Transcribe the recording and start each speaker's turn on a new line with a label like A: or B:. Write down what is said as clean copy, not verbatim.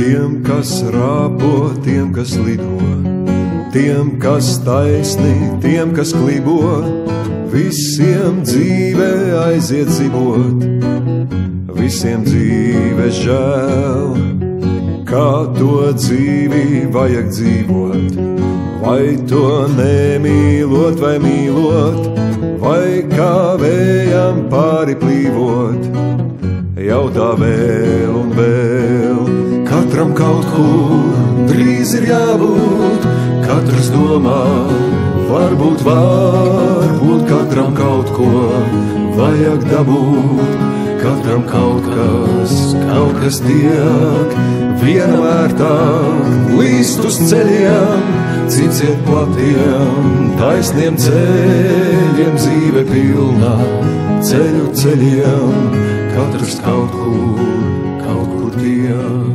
A: Tiem, kas rāpo, tiem, kas lido, tiem, kas taisni, tiem, kas klibo, visiem dzīve aiziet zibot, visiem dzīve žēl. Kā to dzīvi vajag dzīvot, vai to nemīlot vai mīlot, vai kā vējam pāri plīvot, jautā vēl un vēl. Katram kaut kur drīz ir jābūt, katrs domā, varbūt katram kaut ko vajag dabūt, katram kaut kas tiek viena vērtāk, līst uz ceļiem, cits iet platiem, taisniem ceļiem, dzīve pilnā ceļiem, katrs kaut kur tiek.